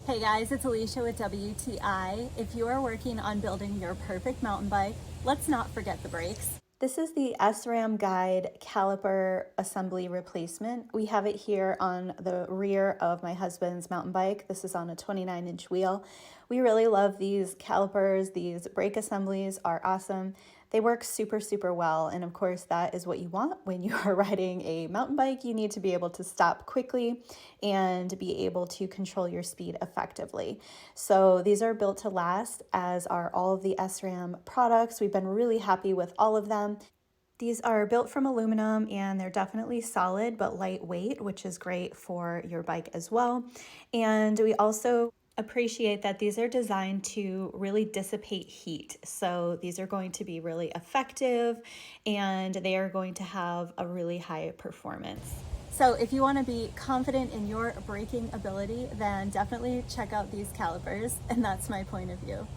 Hey guys, it's Alicia with WTI. If you are working on building your perfect mountain bike, let's not forget the brakes. This is the SRAM guide caliper assembly replacement. We have it here on the rear of my husband's mountain bike. This is on a 29-inch wheel. We really love these calipers. These brake assemblies are awesome. They work super, super well. And of course, that is what you want when you are riding a mountain bike. You need to be able to stop quickly and be able to control your speed effectively. So these are built to last, as are all of the SRAM products. We've been really happy with all of them. These are built from aluminum and they're definitely solid but lightweight, which is great for your bike as well. And we also appreciate that these are designed to really dissipate heat. So these are going to be really effective and they are going to have a really high performance. So if you want to be confident in your braking ability, then definitely check out these calipers, and that's my point of view.